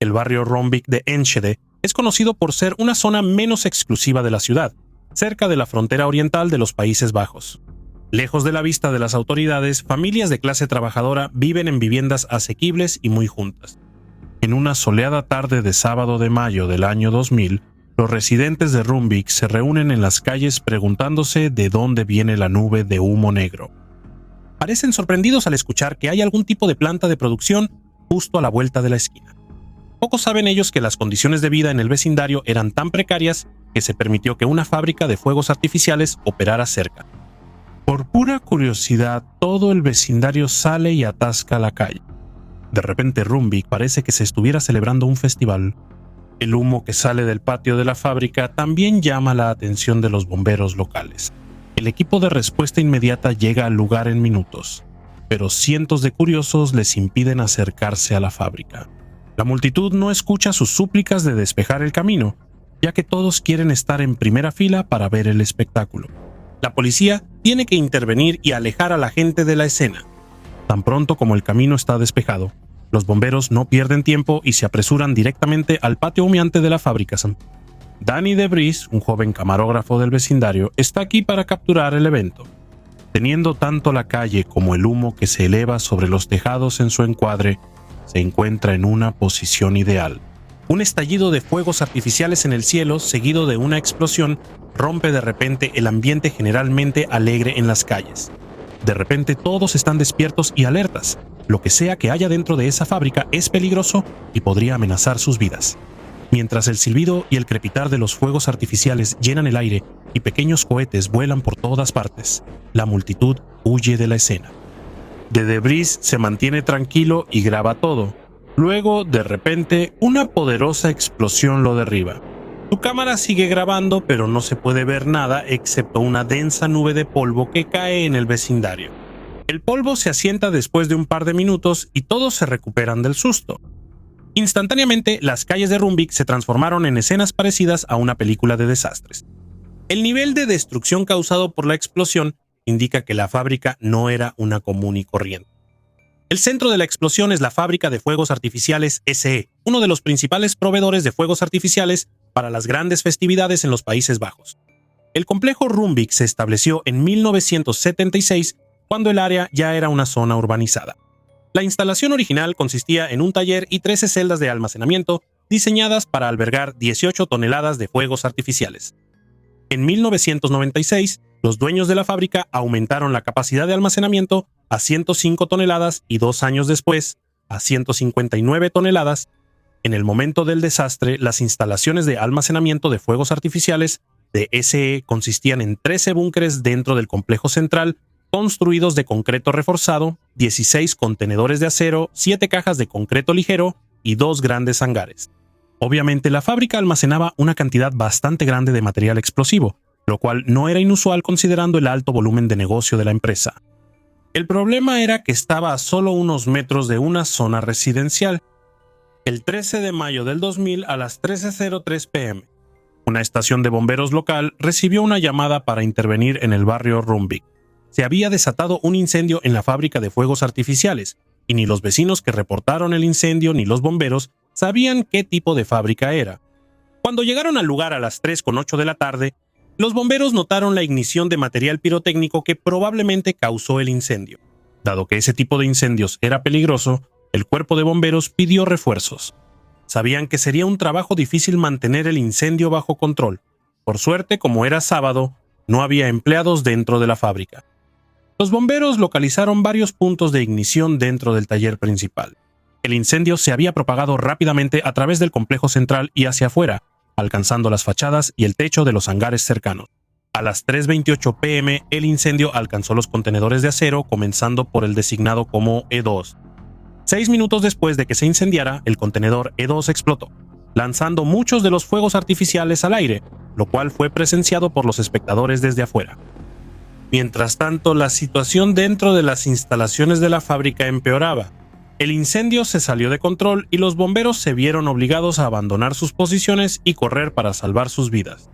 El barrio Rombeek de Enschede es conocido por ser una zona menos exclusiva de la ciudad, cerca de la frontera oriental de los Países Bajos. Lejos de la vista de las autoridades, familias de clase trabajadora viven en viviendas asequibles y muy juntas. En una soleada tarde de sábado de mayo del año 2000, los residentes de Rombeek se reúnen en las calles preguntándose de dónde viene la nube de humo negro. Parecen sorprendidos al escuchar que hay algún tipo de planta de producción justo a la vuelta de la esquina. Pocos saben ellos que las condiciones de vida en el vecindario eran tan precarias que se permitió que una fábrica de fuegos artificiales operara cerca. Por pura curiosidad, todo el vecindario sale y atasca la calle. De repente Rombeek parece que se estuviera celebrando un festival. El humo que sale del patio de la fábrica también llama la atención de los bomberos locales. El equipo de respuesta inmediata llega al lugar en minutos, pero cientos de curiosos les impiden acercarse a la fábrica. La multitud no escucha sus súplicas de despejar el camino, ya que todos quieren estar en primera fila para ver el espectáculo. La policía tiene que intervenir y alejar a la gente de la escena. Tan pronto como el camino está despejado, los bomberos no pierden tiempo y se apresuran directamente al patio humeante de la fábrica. Danny DeVries, un joven camarógrafo del vecindario, está aquí para capturar el evento. Teniendo tanto la calle como el humo que se eleva sobre los tejados en su encuadre, se encuentra en una posición ideal. Un estallido de fuegos artificiales en el cielo, seguido de una explosión, rompe de repente el ambiente generalmente alegre en las calles. De repente todos están despiertos y alertas. Lo que sea que haya dentro de esa fábrica es peligroso y podría amenazar sus vidas. Mientras el silbido y el crepitar de los fuegos artificiales llenan el aire y pequeños cohetes vuelan por todas partes, la multitud huye de la escena. DeVries se mantiene tranquilo y graba todo. Luego, de repente, una poderosa explosión lo derriba. Su cámara sigue grabando, pero no se puede ver nada excepto una densa nube de polvo que cae en el vecindario. El polvo se asienta después de un par de minutos y todos se recuperan del susto. Instantáneamente, las calles de Rombeek se transformaron en escenas parecidas a una película de desastres. El nivel de destrucción causado por la explosión indica que la fábrica no era una común y corriente. El centro de la explosión es la fábrica de fuegos artificiales SE, uno de los principales proveedores de fuegos artificiales para las grandes festividades en los Países Bajos. El complejo Rombeek se estableció en 1976, cuando el área ya era una zona urbanizada. La instalación original consistía en un taller y 13 celdas de almacenamiento diseñadas para albergar 18 toneladas de fuegos artificiales. En 1996, los dueños de la fábrica aumentaron la capacidad de almacenamiento a 105 toneladas y 2 años después a 159 toneladas. En el momento del desastre, las instalaciones de almacenamiento de fuegos artificiales de SE consistían en 13 búnkeres dentro del complejo central, construidos de concreto reforzado, 16 contenedores de acero, 7 cajas de concreto ligero y 2 grandes hangares. Obviamente, la fábrica almacenaba una cantidad bastante grande de material explosivo, lo cual no era inusual considerando el alto volumen de negocio de la empresa. El problema era que estaba a solo unos metros de una zona residencial. El 13 de mayo del 2000 a las 13:03 p.m., una estación de bomberos local recibió una llamada para intervenir en el barrio Rombeek. Se había desatado un incendio en la fábrica de fuegos artificiales, y ni los vecinos que reportaron el incendio ni los bomberos sabían qué tipo de fábrica era. Cuando llegaron al lugar a las 3:08 de la tarde, los bomberos notaron la ignición de material pirotécnico que probablemente causó el incendio. Dado que ese tipo de incendios era peligroso, el cuerpo de bomberos pidió refuerzos. Sabían que sería un trabajo difícil mantener el incendio bajo control. Por suerte, como era sábado, no había empleados dentro de la fábrica. Los bomberos localizaron varios puntos de ignición dentro del taller principal. El incendio se había propagado rápidamente a través del complejo central y hacia afuera, alcanzando las fachadas y el techo de los hangares cercanos. A las 3:28 p.m., el incendio alcanzó los contenedores de acero, comenzando por el designado como E2. 6 minutos después de que se incendiara, el contenedor E2 explotó, lanzando muchos de los fuegos artificiales al aire, lo cual fue presenciado por los espectadores desde afuera. Mientras tanto, la situación dentro de las instalaciones de la fábrica empeoraba. El incendio se salió de control y los bomberos se vieron obligados a abandonar sus posiciones y correr para salvar sus vidas.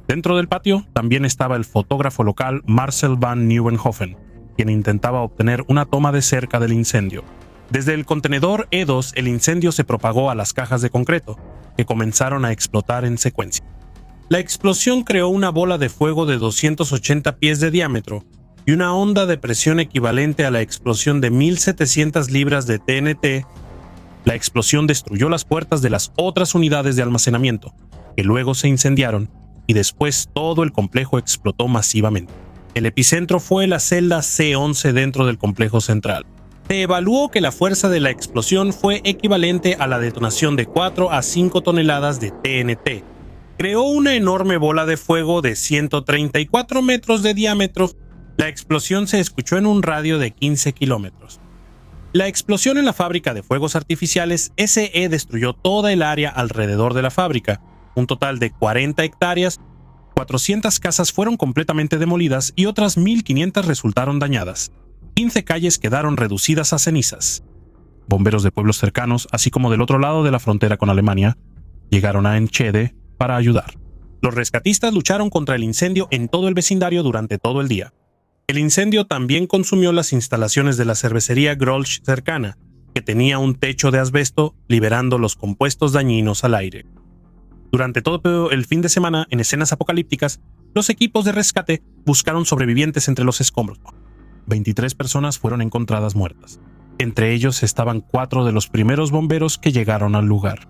Dentro del patio también estaba el fotógrafo local Marcel van Nieuwenhoven, quien intentaba obtener una toma de cerca del incendio. Desde el contenedor E2, el incendio se propagó a las cajas de concreto, que comenzaron a explotar en secuencia. La explosión creó una bola de fuego de 280 pies de diámetro y una onda de presión equivalente a la explosión de 1.700 libras de TNT. La explosión destruyó las puertas de las otras unidades de almacenamiento, que luego se incendiaron, y después todo el complejo explotó masivamente. El epicentro fue la celda C11 dentro del complejo central. Se evaluó que la fuerza de la explosión fue equivalente a la detonación de 4 a 5 toneladas de TNT. Creó una enorme bola de fuego de 134 metros de diámetro. La explosión se escuchó en un radio de 15 kilómetros. La explosión en la fábrica de fuegos artificiales SE destruyó toda el área alrededor de la fábrica, un total de 40 hectáreas, 400 casas fueron completamente demolidas y otras 1.500 resultaron dañadas. 15 calles quedaron reducidas a cenizas. Bomberos de pueblos cercanos, así como del otro lado de la frontera con Alemania, llegaron a Enschede para ayudar. Los rescatistas lucharon contra el incendio en todo el vecindario durante todo el día. El incendio también consumió las instalaciones de la cervecería Grolsch cercana, que tenía un techo de asbesto, liberando los compuestos dañinos al aire. Durante todo el fin de semana, en escenas apocalípticas, los equipos de rescate buscaron sobrevivientes entre los escombros. 23 personas fueron encontradas muertas. Entre ellos estaban 4 de los primeros bomberos que llegaron al lugar.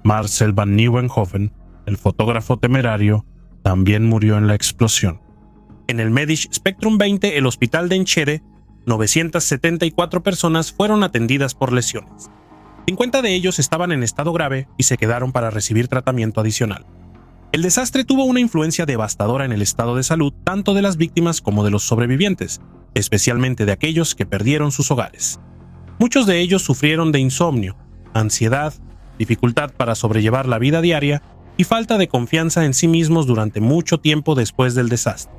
Marcel van Nieuwenhoven, el fotógrafo temerario, también murió en la explosión. En el Medisch Spectrum 20, el hospital de Enschede, 974 personas fueron atendidas por lesiones. 50 de ellos estaban en estado grave y se quedaron para recibir tratamiento adicional. El desastre tuvo una influencia devastadora en el estado de salud tanto de las víctimas como de los sobrevivientes, especialmente de aquellos que perdieron sus hogares. Muchos de ellos sufrieron de insomnio, ansiedad, dificultad para sobrellevar la vida diaria y falta de confianza en sí mismos durante mucho tiempo después del desastre.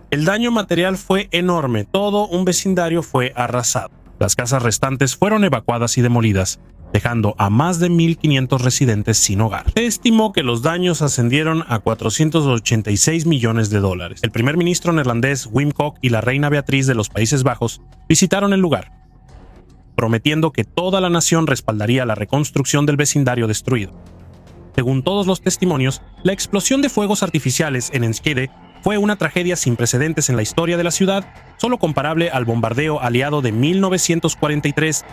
El daño material fue enorme, todo un vecindario fue arrasado. Las casas restantes fueron evacuadas y demolidas, dejando a más de 1.500 residentes sin hogar. Se estimó que los daños ascendieron a 486 millones de dólares. El primer ministro neerlandés Wim Kok y la reina Beatriz de los Países Bajos visitaron el lugar, prometiendo que toda la nación respaldaría la reconstrucción del vecindario destruido. Según todos los testimonios, la explosión de fuegos artificiales en Enschede fue una tragedia sin precedentes en la historia de la ciudad, solo comparable al bombardeo aliado de 1943.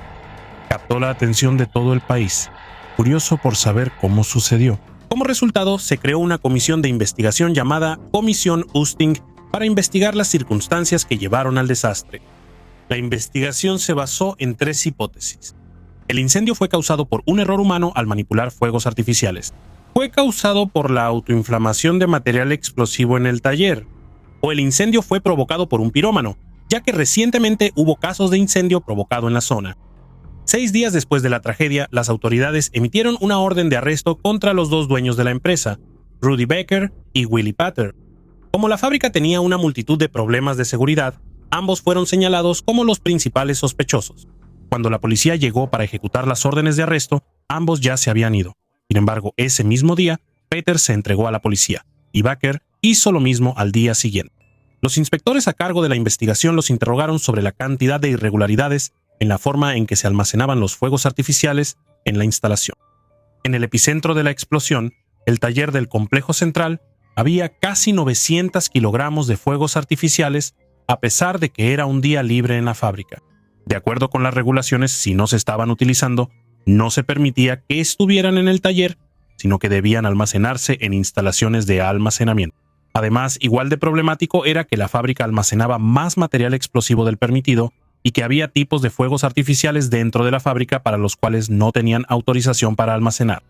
Captó la atención de todo el país, curioso por saber cómo sucedió. Como resultado, se creó una comisión de investigación llamada Comisión Usting para investigar las circunstancias que llevaron al desastre. La investigación se basó en 3 hipótesis. El incendio fue causado por un error humano al manipular fuegos artificiales. Fue causado por la autoinflamación de material explosivo en el taller, o el incendio fue provocado por un pirómano, ya que recientemente hubo casos de incendio provocado en la zona. 6 días después de la tragedia, las autoridades emitieron una orden de arresto contra los 2 dueños de la empresa, Rudy Becker y Willy Pater. Como la fábrica tenía una multitud de problemas de seguridad, ambos fueron señalados como los principales sospechosos. Cuando la policía llegó para ejecutar las órdenes de arresto, ambos ya se habían ido. Sin embargo, ese mismo día, Peter se entregó a la policía, y Becker hizo lo mismo al día siguiente. Los inspectores a cargo de la investigación los interrogaron sobre la cantidad de irregularidades en la forma en que se almacenaban los fuegos artificiales en la instalación. En el epicentro de la explosión, el taller del complejo central, había casi 900 kilogramos de fuegos artificiales, a pesar de que era un día libre en la fábrica. De acuerdo con las regulaciones, si no se estaban utilizando, no se permitía que estuvieran en el taller, sino que debían almacenarse en instalaciones de almacenamiento. Además, igual de problemático era que la fábrica almacenaba más material explosivo del permitido y que había tipos de fuegos artificiales dentro de la fábrica para los cuales no tenían autorización para almacenar.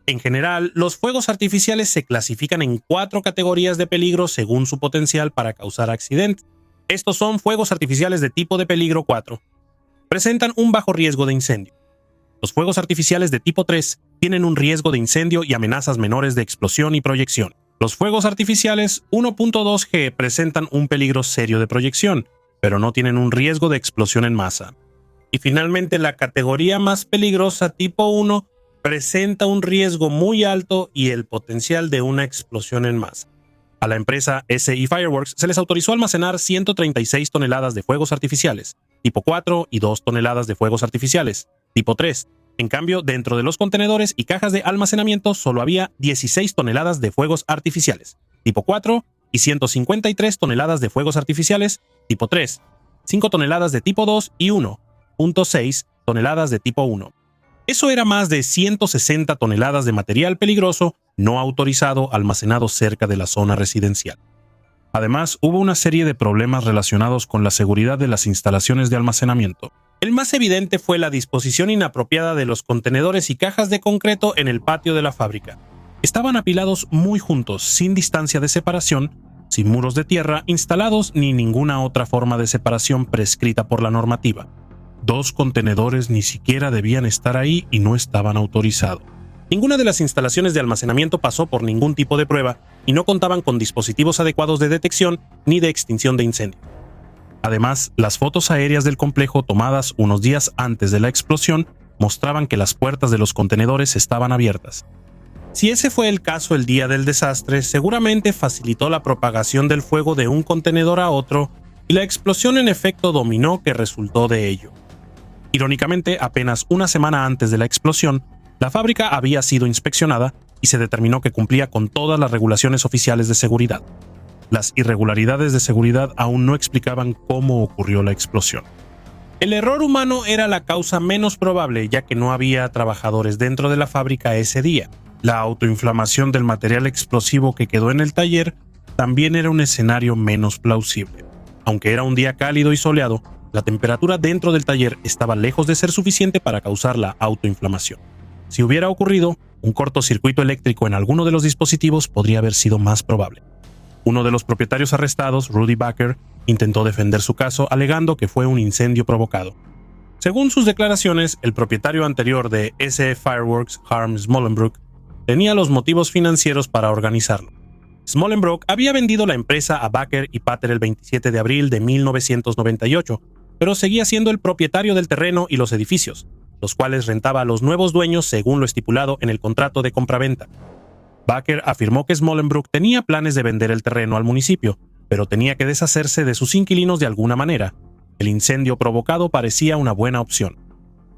En general, los fuegos artificiales se clasifican en 4 categorías de peligro según su potencial para causar accidentes. Estos son fuegos artificiales de tipo de peligro 4. Presentan un bajo riesgo de incendio. Los fuegos artificiales de tipo 3 tienen un riesgo de incendio y amenazas menores de explosión y proyección. Los fuegos artificiales 1.2G presentan un peligro serio de proyección, pero no tienen un riesgo de explosión en masa. Y finalmente, la categoría más peligrosa tipo 1 presenta un riesgo muy alto y el potencial de una explosión en masa. A la empresa SE Fireworks se les autorizó almacenar 136 toneladas de fuegos artificiales, tipo 4 y 2 toneladas de fuegos artificiales, tipo 3. En cambio, dentro de los contenedores y cajas de almacenamiento solo había 16 toneladas de fuegos artificiales, tipo 4, y 153 toneladas de fuegos artificiales, tipo 3, 5 toneladas de tipo 2 y 1.6 toneladas de tipo 1. Eso era más de 160 toneladas de material peligroso no autorizado almacenado cerca de la zona residencial. Además, hubo una serie de problemas relacionados con la seguridad de las instalaciones de almacenamiento. El más evidente fue la disposición inapropiada de los contenedores y cajas de concreto en el patio de la fábrica. Estaban apilados muy juntos, sin distancia de separación, sin muros de tierra instalados ni ninguna otra forma de separación prescrita por la normativa. 2 contenedores ni siquiera debían estar ahí y no estaban autorizados. Ninguna de las instalaciones de almacenamiento pasó por ningún tipo de prueba y no contaban con dispositivos adecuados de detección ni de extinción de incendio. Además, las fotos aéreas del complejo tomadas unos días antes de la explosión mostraban que las puertas de los contenedores estaban abiertas. Si ese fue el caso el día del desastre, seguramente facilitó la propagación del fuego de un contenedor a otro y la explosión en efecto dominó que resultó de ello. Irónicamente, apenas una semana antes de la explosión, la fábrica había sido inspeccionada y se determinó que cumplía con todas las regulaciones oficiales de seguridad. Las irregularidades de seguridad aún no explicaban cómo ocurrió la explosión. El error humano era la causa menos probable, ya que no había trabajadores dentro de la fábrica ese día. La autoinflamación del material explosivo que quedó en el taller también era un escenario menos plausible. Aunque era un día cálido y soleado, la temperatura dentro del taller estaba lejos de ser suficiente para causar la autoinflamación. Si hubiera ocurrido, un cortocircuito eléctrico en alguno de los dispositivos podría haber sido más probable. Uno de los propietarios arrestados, Rudy Baker, intentó defender su caso alegando que fue un incendio provocado. Según sus declaraciones, el propietario anterior de SE Fireworks, Harm Smolenbrook, tenía los motivos financieros para organizarlo. Smolenbrook había vendido la empresa a Baker y Pater el 27 de abril de 1998, pero seguía siendo el propietario del terreno y los edificios, los cuales rentaba a los nuevos dueños según lo estipulado en el contrato de compraventa. Baker afirmó que Smolenbrook tenía planes de vender el terreno al municipio, pero tenía que deshacerse de sus inquilinos de alguna manera. El incendio provocado parecía una buena opción.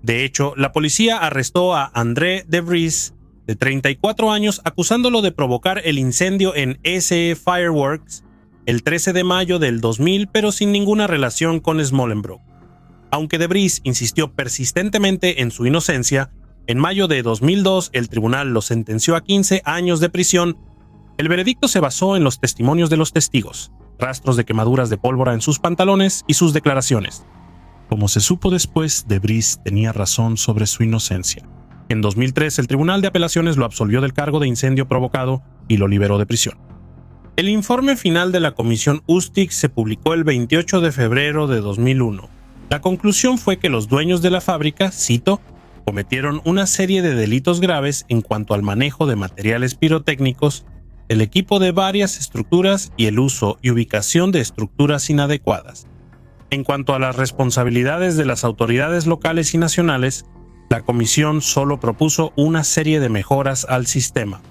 De hecho, la policía arrestó a André de Vries, de 34 años, acusándolo de provocar el incendio en SE Fireworks el 13 de mayo del 2000, pero sin ninguna relación con Smolenbrook. Aunque de Vries insistió persistentemente en su inocencia, en mayo de 2002 el tribunal lo sentenció a 15 años de prisión. El veredicto se basó en los testimonios de los testigos, rastros de quemaduras de pólvora en sus pantalones y sus declaraciones. Como se supo después, de Vries tenía razón sobre su inocencia. En 2003 el Tribunal de Apelaciones lo absolvió del cargo de incendio provocado y lo liberó de prisión. El informe final de la Comisión Ustich se publicó el 28 de febrero de 2001. La conclusión fue que los dueños de la fábrica, cito, cometieron una serie de delitos graves en cuanto al manejo de materiales pirotécnicos, el equipo de varias estructuras y el uso y ubicación de estructuras inadecuadas. En cuanto a las responsabilidades de las autoridades locales y nacionales, la comisión solo propuso una serie de mejoras al sistema.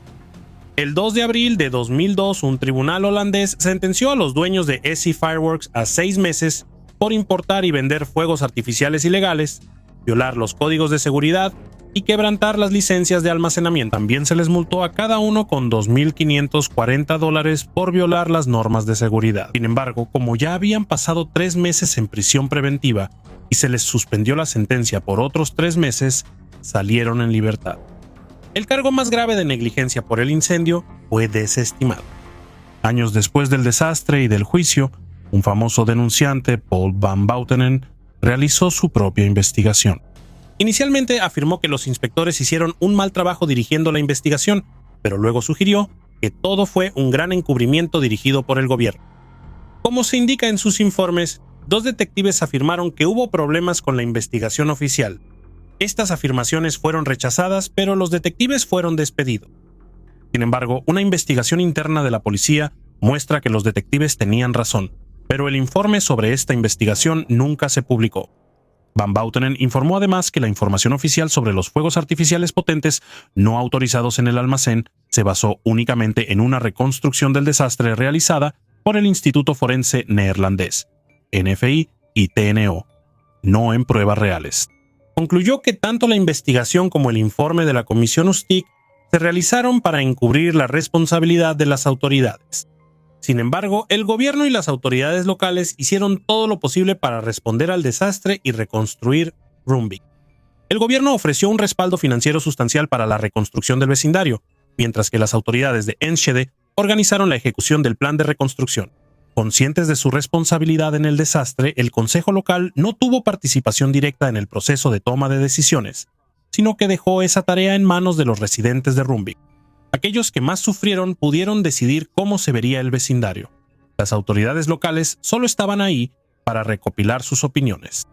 El 2 de abril de 2002, un tribunal holandés sentenció a los dueños de SE Fireworks a 6 meses por importar y vender fuegos artificiales ilegales, violar los códigos de seguridad y quebrantar las licencias de almacenamiento. También se les multó a cada uno con $2,540 por violar las normas de seguridad. Sin embargo, como ya habían pasado 3 meses en prisión preventiva y se les suspendió la sentencia por otros 3 meses, salieron en libertad. El cargo más grave de negligencia por el incendio fue desestimado. Años después del desastre y del juicio, un famoso denunciante, Paul Van Boutenen, realizó su propia investigación. Inicialmente afirmó que los inspectores hicieron un mal trabajo dirigiendo la investigación, pero luego sugirió que todo fue un gran encubrimiento dirigido por el gobierno. Como se indica en sus informes, 2 detectives afirmaron que hubo problemas con la investigación oficial. Estas afirmaciones fueron rechazadas, pero los detectives fueron despedidos. Sin embargo, una investigación interna de la policía muestra que los detectives tenían razón, pero el informe sobre esta investigación nunca se publicó. Van Buitenen informó además que la información oficial sobre los fuegos artificiales potentes no autorizados en el almacén se basó únicamente en una reconstrucción del desastre realizada por el Instituto Forense Neerlandés, NFI y TNO, no en pruebas reales. Concluyó que tanto la investigación como el informe de la Comisión USTIC se realizaron para encubrir la responsabilidad de las autoridades. Sin embargo, el gobierno y las autoridades locales hicieron todo lo posible para responder al desastre y reconstruir Rumbik. El gobierno ofreció un respaldo financiero sustancial para la reconstrucción del vecindario, mientras que las autoridades de Enschede organizaron la ejecución del plan de reconstrucción. Conscientes de su responsabilidad en el desastre, el consejo local no tuvo participación directa en el proceso de toma de decisiones, sino que dejó esa tarea en manos de los residentes de Rumbik. Aquellos que más sufrieron pudieron decidir cómo se vería el vecindario. Las autoridades locales solo estaban ahí para recopilar sus opiniones.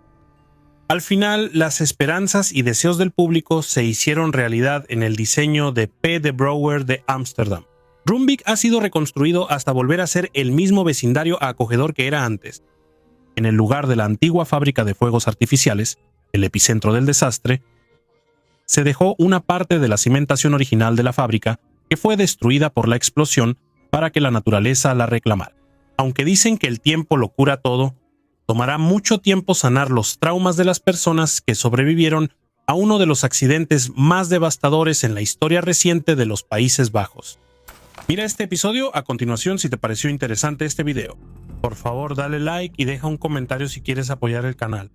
Al final, las esperanzas y deseos del público se hicieron realidad en el diseño de P. de Brouwer de Ámsterdam. Rumbik ha sido reconstruido hasta volver a ser el mismo vecindario acogedor que era antes. En el lugar de la antigua fábrica de fuegos artificiales, el epicentro del desastre, se dejó una parte de la cimentación original de la fábrica que fue destruida por la explosión para que la naturaleza la reclamara. Aunque dicen que el tiempo lo cura todo, tomará mucho tiempo sanar los traumas de las personas que sobrevivieron a uno de los accidentes más devastadores en la historia reciente de los Países Bajos. Mira este episodio a continuación si te pareció interesante este video. Por favor, dale like y deja un comentario si quieres apoyar el canal.